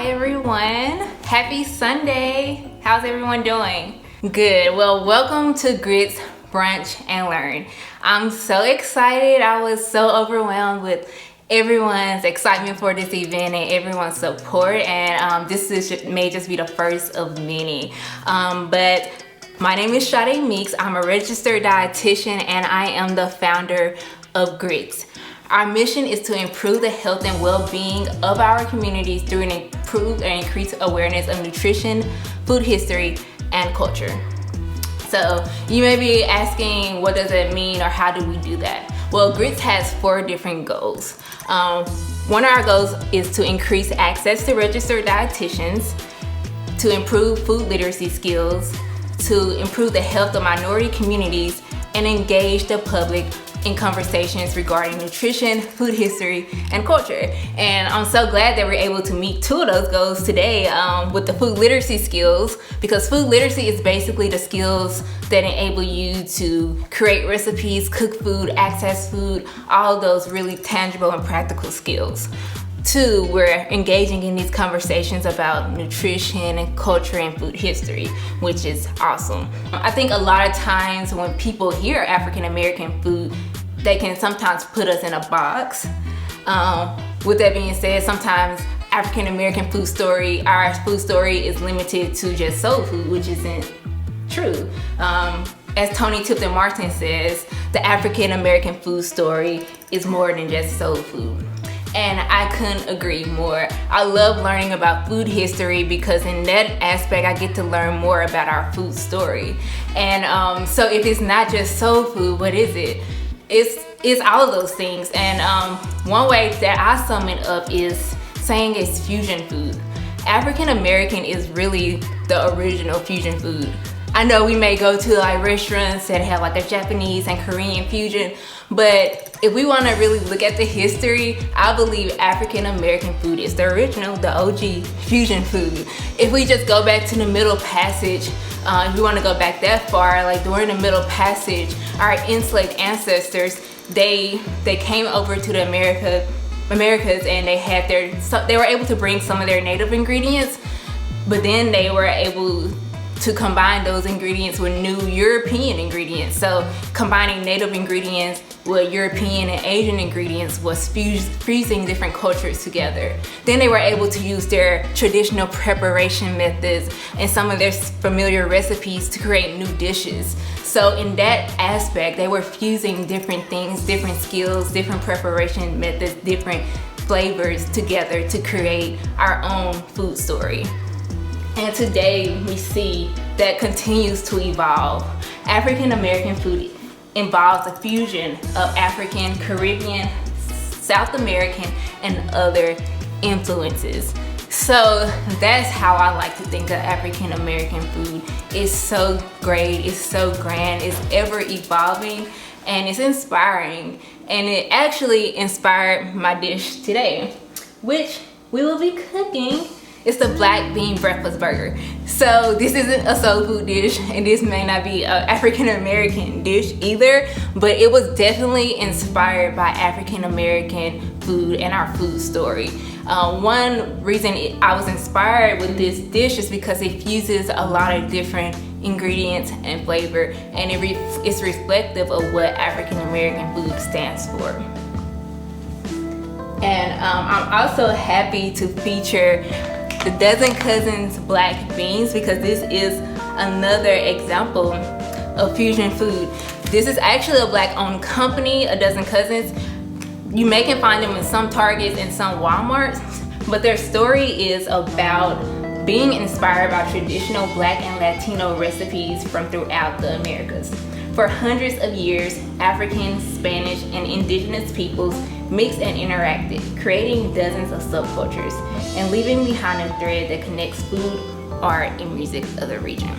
Hi everyone, happy Sunday. How's everyone doing? Good. Well, welcome to Grits, Brunch, and Learn. I'm so excited. I was so overwhelmed with everyone's excitement for this event and everyone's support, and may just be the first of many. But my name is Sade Meeks. I'm a registered dietitian and I am the founder of Grits. Our mission is to improve the health and well-being of our communities through an improved and increased awareness of nutrition, food history, and culture. So you may be asking, what does it mean or how do we do that? Well, Grits has 4 different goals. One of our goals is to increase access to registered dietitians, to improve food literacy skills, to improve the health of minority communities, and engage the public in conversations regarding nutrition, food history, and culture. And I'm so glad that we're able to meet 2 of those goals today with the food literacy skills, because food literacy is basically the skills that enable you to create recipes, cook food, access food, all of those really tangible and practical skills. 2, we're engaging in these conversations about nutrition and culture and food history, which is awesome. I think a lot of times when people hear African American food, they can sometimes put us in a box. With that being said, sometimes African American food story, our food story is limited to just soul food, which isn't true. As Tony Tipton Martin says, the African American food story is more than just soul food. And I couldn't agree more. I love learning about food history because in that aspect, I get to learn more about our food story. And so if it's not just soul food, what is it? It's all of those things. And one way that I sum it up is saying it's fusion food. African American is really the original fusion food. I know we may go to like restaurants that have like a Japanese and Korean fusion, but if we want to really look at the history, I believe African American food is the original, the OG fusion food. If we just go back to the Middle Passage, if we want to go back that far, like during the Middle Passage, our enslaved ancestors, they came over to the Americas and they were able to bring some of their native ingredients, but then they were able to combine those ingredients with new European ingredients. So combining native ingredients with European and Asian ingredients was fusing different cultures together. Then they were able to use their traditional preparation methods and some of their familiar recipes to create new dishes. So in that aspect, they were fusing different things, different skills, different preparation methods, different flavors together to create our own food story. And today we see that continues to evolve. African American food involves a fusion of African, Caribbean, South American, and other influences. So that's how I like to think of African American food. It's so great, it's so grand, it's ever evolving, and it's inspiring. And it actually inspired my dish today, which we will be cooking. It's the black bean breakfast burger. So this isn't a soul food dish, and this may not be an African American dish either, but it was definitely inspired by African American food and our food story. One reason I was inspired with this dish is because it fuses a lot of different ingredients and flavor, and it's reflective of what African American food stands for. And I'm also happy to feature the Dozen Cousins black beans, because this is another example of fusion food. This is actually a black owned company, A Dozen Cousins. You may can find them in some Targets and some Walmarts, but their story is about being inspired by traditional black and Latino recipes from throughout the Americas. For hundreds of years, African, Spanish, and indigenous peoples mixed and interacted, creating dozens of subcultures and leaving behind a thread that connects food, art, and music of the region.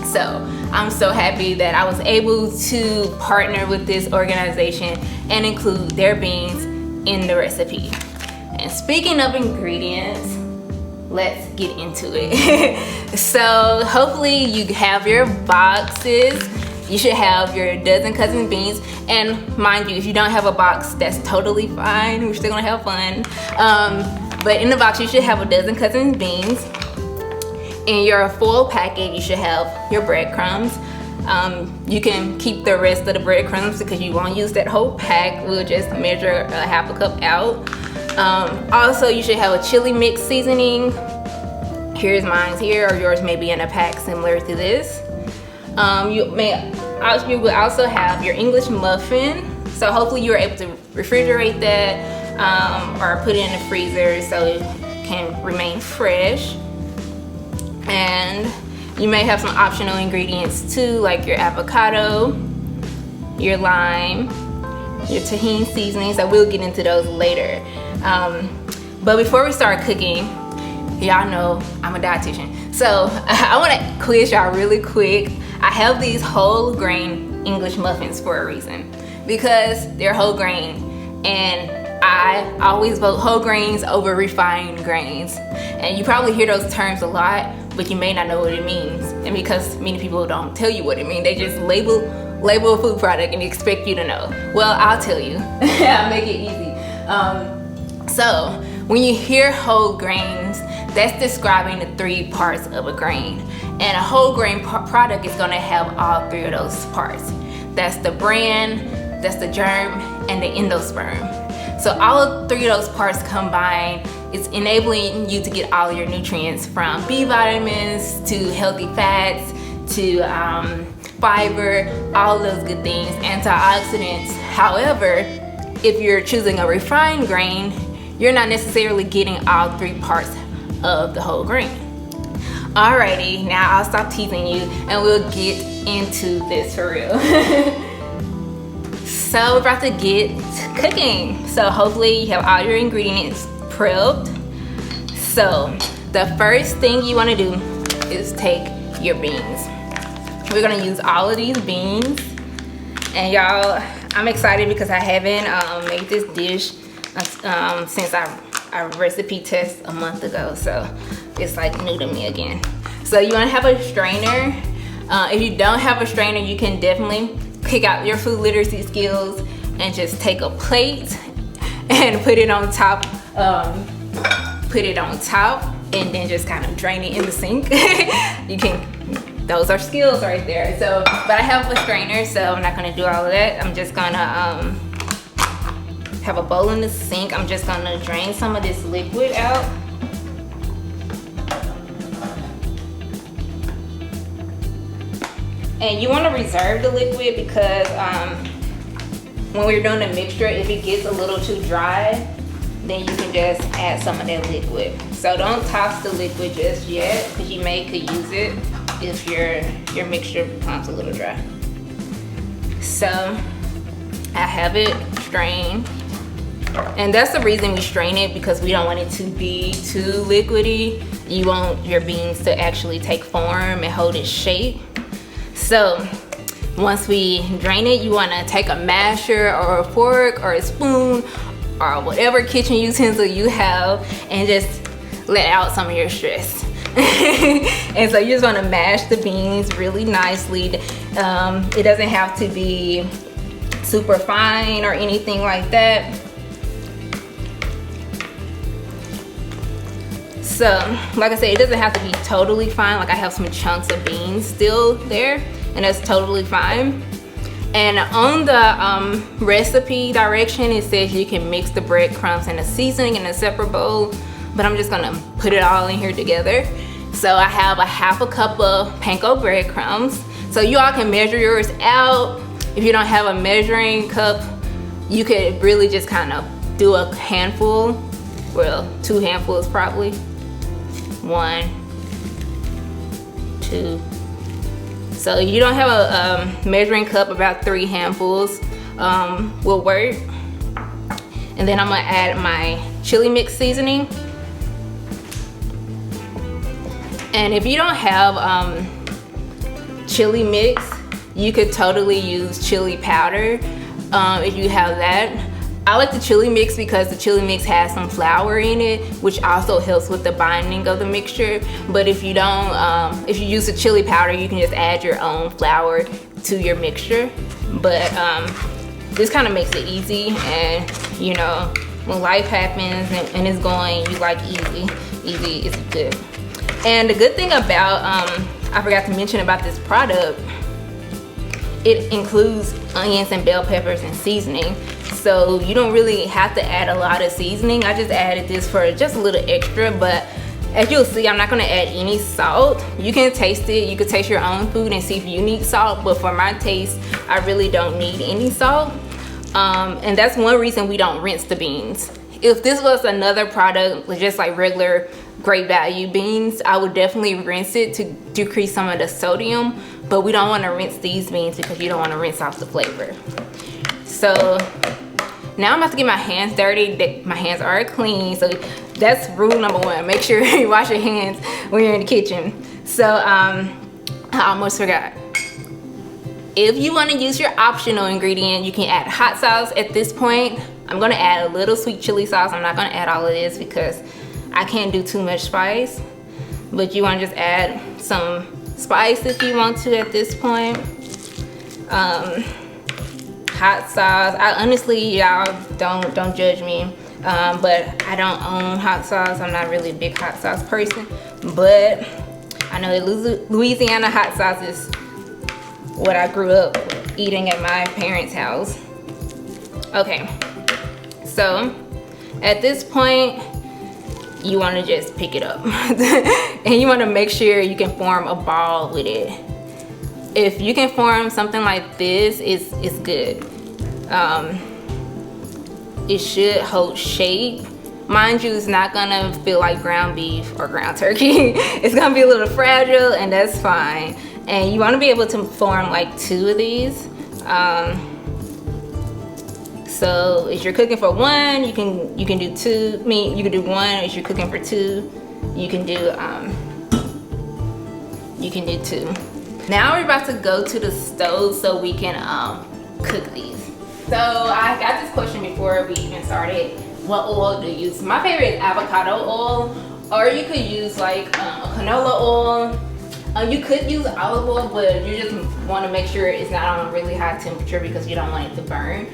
So I'm so happy that I was able to partner with this organization and include their beans in the recipe. And speaking of ingredients, let's get into it. So hopefully you have your boxes. You should have your Dozen Cousin beans, and mind you, if you don't have a box, that's totally fine. We're still gonna have fun. But in the box, you should have a dozen cousins beans. In your foil packet, you should have your breadcrumbs. You can keep the rest of the breadcrumbs because you won't use that whole pack. We'll just measure a half a cup out. Also, you should have a chili mix seasoning. Here's mine here, or yours may be in a pack similar to this. You will also have your English muffin. So hopefully you're able to refrigerate that or put it in the freezer so it can remain fresh. And you may have some optional ingredients too, like your avocado, your lime, your tahini seasonings. So we'll get into those later. But before we start cooking, y'all know I'm a dietitian. So I want to quiz y'all really quick. I have these whole grain English muffins for a reason, because they're whole grain, and I always vote whole grains over refined grains. And you probably hear those terms a lot, but you may not know what it means. And because many people don't tell you what it means, they just label a food product and expect you to know. Well, I'll tell you. I'll make it easy. So when you hear whole grains, that's describing the 3 parts of a grain. And a whole grain product is gonna have all 3 of those parts. That's the bran, that's the germ, and the endosperm. So all 3 of those parts combined is enabling you to get all your nutrients, from B vitamins to healthy fats to fiber, all those good things, antioxidants. However, if you're choosing a refined grain, you're not necessarily getting all 3 parts of the whole grain. Alrighty, now I'll stop teasing you and we'll get into this for real. So we're about to get cooking. So hopefully you have all your ingredients prepped. So the first thing you want to do is take your beans. We're gonna use all of these beans. And y'all, I'm excited because I haven't made this dish since I recipe test a month ago. So it's like new to me again. So you want to have a strainer. If you don't have a strainer, you can definitely pick out your food literacy skills and just take a plate and put it on top. And then just kind of drain it in the sink. You can. Those are skills right there. So, but I have a strainer, so I'm not gonna do all of that. I'm just gonna have a bowl in the sink. I'm just gonna drain some of this liquid out. And you wanna reserve the liquid because when we're doing the mixture, if it gets a little too dry, then you can just add some of that liquid. So don't toss the liquid just yet, because you could use it if your mixture becomes a little dry. So I have it strained, and that's the reason we strain it, because we don't want it to be too liquidy. You want your beans to actually take form and hold its shape. So once we drain it, you want to take a masher or a fork or a spoon or whatever kitchen utensil you have and just let out some of your stress. And so you just want to mash the beans really nicely. It doesn't have to be super fine or anything like that. So like I said, it doesn't have to be totally fine. Like I have some chunks of beans still there, and that's totally fine. And on the recipe direction, it says you can mix the breadcrumbs and the seasoning in a separate bowl, but I'm just gonna put it all in here together. So I have a half a cup of panko breadcrumbs. So you all can measure yours out. If you don't have a measuring cup, you could really just kind of do a handful. Well, 2 handfuls probably. 1, 2. So you don't have a measuring cup, about 3 handfuls will work. And then I'm gonna add my chili mix seasoning. And if you don't have chili mix, you could totally use chili powder if you have that. I like the chili mix because the chili mix has some flour in it, which also helps with the binding of the mixture. But if you don't, if you use the chili powder, you can just add your own flour to your mixture. But this kind of makes it easy, and you know, when life happens and it's going, you like easy is good. And the good thing about, I forgot to mention about this product, it includes onions and bell peppers and seasoning. So you don't really have to add a lot of seasoning. I just added this for just a little extra, but as you'll see, I'm not gonna add any salt. You can taste it, you can taste your own food and see if you need salt, but for my taste, I really don't need any salt. And that's one reason we don't rinse the beans. If this was another product, just like regular great value beans, I would definitely rinse it to decrease some of the sodium, but we don't wanna rinse these beans because you don't wanna rinse off the flavor. So now I'm about to get my hands dirty. My hands are clean, so that's rule number one. Make sure you wash your hands when you're in the kitchen. So I almost forgot. If you want to use your optional ingredient, you can add hot sauce at this point. I'm gonna add a little sweet chili sauce. I'm not gonna add all of this because I can't do too much spice, but you want to just add some spice if you want to at this point. Hot sauce, I honestly, y'all don't judge me, but I don't own hot sauce. I'm not really a big hot sauce person, but I know that Louisiana hot sauce is what I grew up eating at my parents' house. Okay, so at this point, you want to just pick it up and you want to make sure you can form a ball with it. If you can form something like this, it's good. It should hold shape. Mind you, it's not gonna feel like ground beef or ground turkey. It's gonna be a little fragile, and that's fine. And you wanna be able to form like 2 of these. So if you're cooking for 1, you can do 2. I mean, you can do 1. If you're cooking for 2, you can do 2. Now we're about to go to the stove so we can cook these. So I got this question before we even started. What oil do you use? My favorite is avocado oil, or you could use like a canola oil. You could use olive oil, but you just want to make sure it's not on a really high temperature because you don't want it to burn.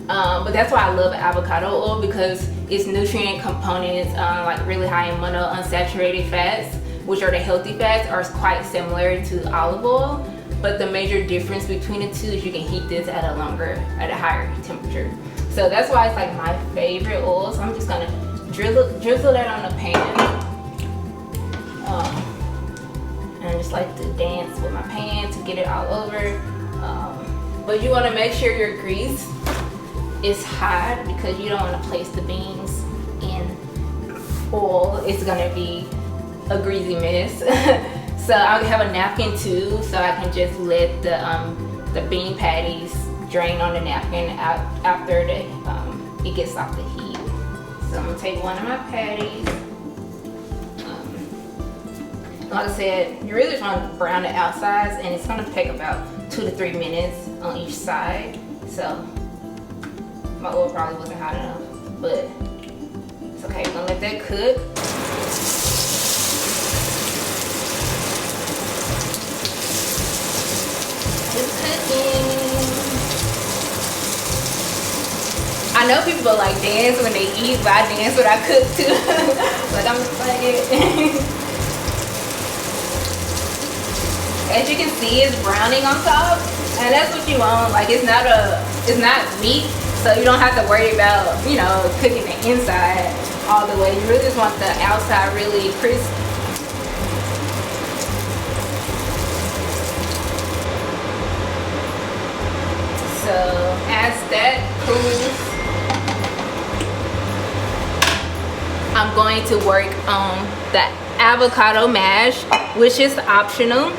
But that's why I love avocado oil, because its nutrient components, like really high in monounsaturated fats, which are the healthy fats, are quite similar to olive oil. But the major difference between the two is you can heat this at a higher temperature. So that's why it's like my favorite oil. So I'm just gonna drizzle that on the pan. And I just like to dance with my pan to get it all over. But you wanna make sure your grease is hot because you don't wanna place the beans in oil. It's gonna be a greasy mess. So I'll have a napkin too, so I can just let the bean patties drain on the napkin after it gets off the heat. So I'm gonna take one of my patties. Like I said, you really just want to brown the outsides, and it's gonna take about 2 to 3 minutes on each side. So my oil probably wasn't hot enough, but it's okay. We're gonna let that cook. I know people like dance when they eat, but I dance when I cook too. Like I'm excited. As you can see, it's browning on top, and that's what you want. Like it's not meat, so you don't have to worry about, you know, cooking the inside all the way. You really just want the outside really crisp. So as that cools, I'm going to work on the avocado mash, which is optional.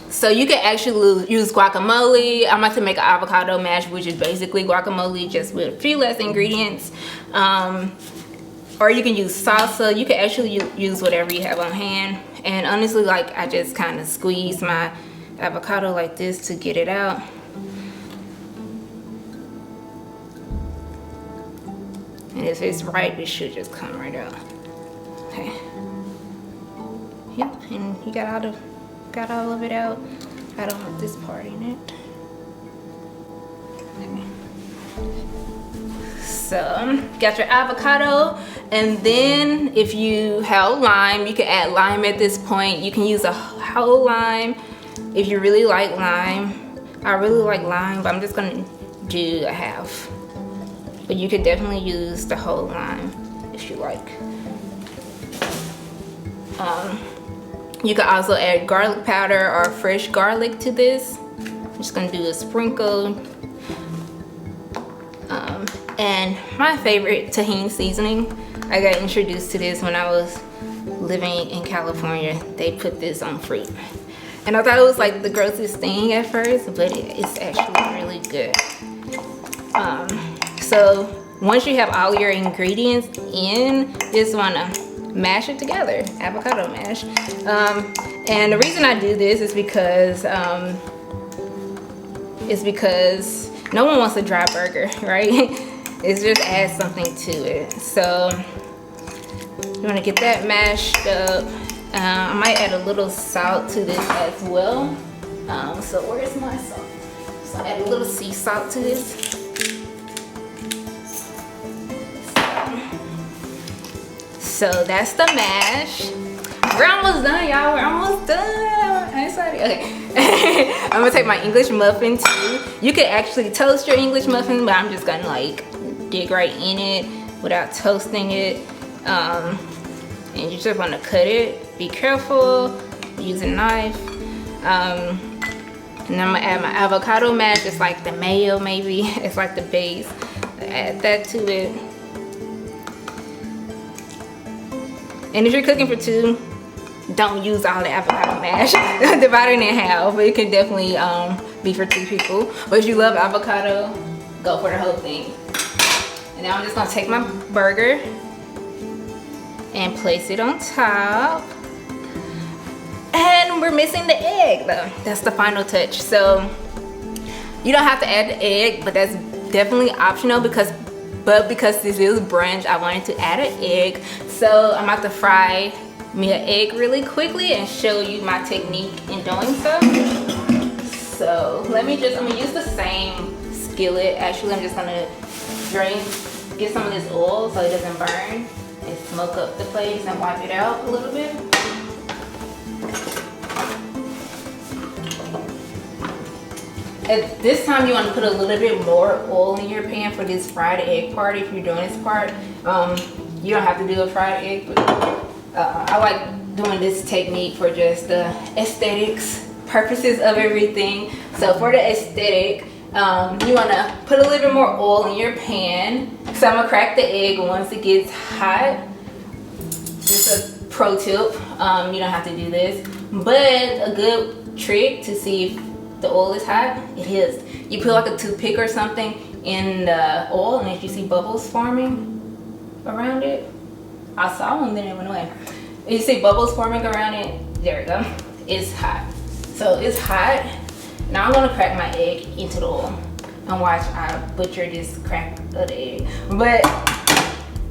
So you can actually use guacamole. I'm about to make an avocado mash, which is basically guacamole, just with a few less ingredients. Or you can use salsa. You can actually use whatever you have on hand. And honestly, like I just kind of squeeze my avocado like this to get it out. And if it's right, it should just come right out. Okay. Yep, and you got all of it out. I don't want this part in it. Okay. So So got your avocado, and then if you have lime, you can add lime at this point. You can use a whole lime if you really like lime. I really like lime, but I'm just gonna do a half. But you could definitely use the whole lime if you like. You can also add garlic powder or fresh garlic to this. I'm just gonna do a sprinkle. And my favorite tahini seasoning, I got introduced to this when I was living in California. They put this on fruit. And I thought it was like the grossest thing at first, but it's actually really good. So once you have all your ingredients in, just wanna mash it together, avocado mash. And the reason I do this is because no one wants a dry burger, right? It just adds something to it. So you want to get that mashed up. I might add a little salt to this as well. So where's my salt? So I add a little sea salt to this. So that's the mash. We're almost done, y'all. We're almost done. I'm excited. Okay. I'm gonna take my English muffin too. You could actually toast your English muffin, but I'm just gonna like dig right in it without toasting it. And you just wanna cut it. Be careful. Use a knife. And then I'm gonna add my avocado mash. It's like the mayo, maybe. It's like the base. Add that to it. And if you're cooking for two, don't use all the avocado mash. Divide it in half, but it can definitely be for two people. But if you love avocado, go for the whole thing. And now I'm just gonna take my burger and place it on top. And we're missing the egg though. That's the final touch. So you don't have to add the egg, but that's definitely optional because this is brunch, I wanted to add an egg. So I'm about to fry me an egg really quickly and show you my technique in doing so. So I'm gonna use the same skillet. Actually, I'm just gonna get some of this oil so it doesn't burn and smoke up the place and wipe it out a little bit. At this time, you want to put a little bit more oil in your pan for this fried egg part. If you're doing this part, you don't have to do a fried egg, but I like doing this technique for just the aesthetics purposes of everything. So for the aesthetic, you want to put a little bit more oil in your pan. So I'm gonna crack the egg once it gets hot. Just a pro tip, you don't have to do this, but a good trick to see if the oil is hot, it is. You put like a toothpick or something in the oil, and if you see bubbles forming around it, I saw one, then it went away. You see bubbles forming around it, there we go. It's hot. So it's hot. Now I'm gonna crack my egg into the oil. And watch, I butcher this crack of the egg. But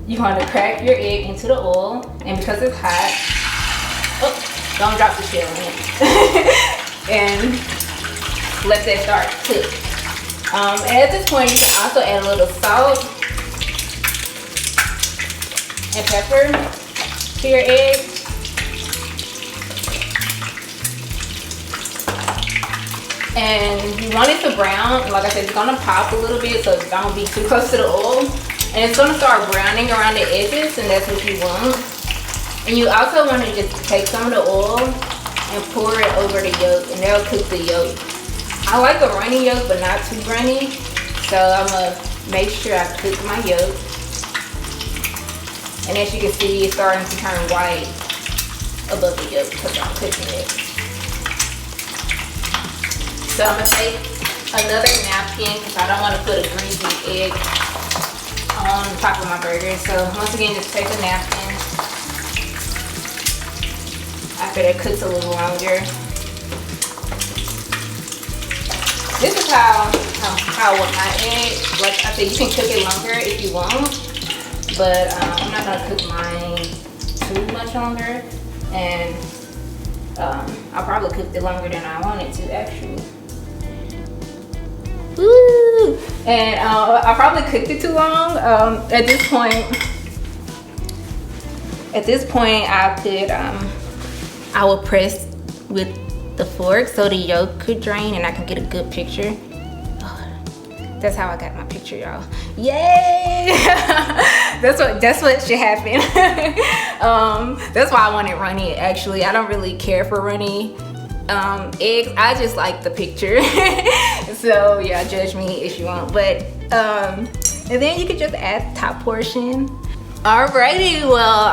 you wanna crack your egg into the oil, and because it's hot, oh, don't drop the shell in it. And let that start cook. And at this point, you can also add a little salt and pepper to your egg. And you want it to brown. Like I said, it's gonna pop a little bit, so don't be too close to the oil. And it's gonna start browning around the edges, and that's what you want. And you also want to just take some of the oil and pour it over the yolk, and that'll cook the yolk. I like a runny yolk, but not too runny. So I'm gonna make sure I cook my yolk. And as you can see, it's starting to turn white above the yolk because I'm cooking it. So I'm gonna take another napkin because I don't want to put a greasy egg on top of my burger. So once again, just take a napkin after it cooks a little longer. This is how I want my egg. Like I said, you can cook it longer if you want, but I'm not gonna cook mine too much longer, and I'll probably cook it longer than I want it to actually. Woo! And I probably cooked it too long. At this point, I will press with the fork so the yolk could drain and I can get a good picture. That's how I got my picture, y'all. Yay! that's what should happen. That's why I wanted runny. Actually, I don't really care for runny eggs. I just like the picture. So yeah, judge me if you want. But and then you could just add top portion. Alrighty, well,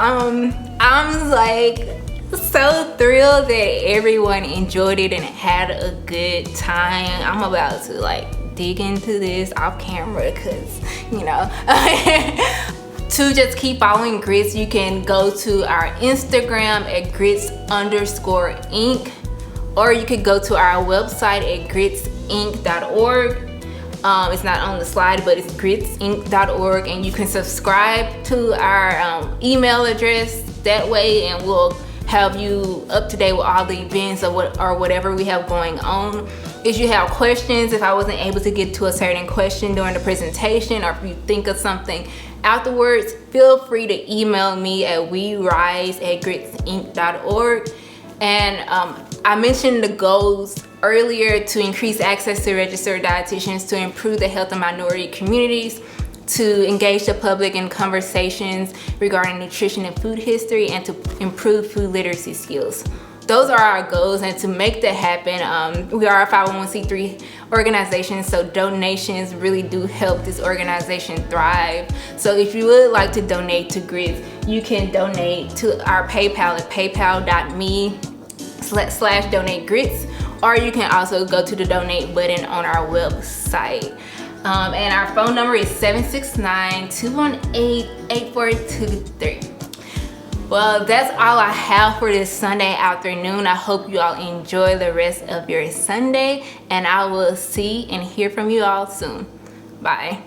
I'm like so thrilled that everyone enjoyed it and had a good time. I'm about to like dig into this off camera because, you know, to just keep following Grits, you can go to our Instagram at grits_inc, or you could go to our website at gritsinc.org. It's not on the slide, but it's gritsinc.org, and you can subscribe to our email address that way, and we'll have you up to date with all the events or whatever we have going on. If you have questions, if I wasn't able to get to a certain question during the presentation, or if you think of something afterwards, feel free to email me at werise@gritsinc.org. And I mentioned the goals earlier: to increase access to registered dietitians, to improve the health of minority communities, to engage the public in conversations regarding nutrition and food history, and to improve food literacy skills. Those are our goals, and to make that happen, we are a 501c3 organization, so donations really do help this organization thrive. So if you would like to donate to Grits, you can donate to our PayPal at paypal.me/donategrits, or you can also go to the donate button on our website. And our phone number is 769-218-8423. Well, that's all I have for this Sunday afternoon. I hope you all enjoy the rest of your Sunday, and I will see and hear from you all soon. Bye.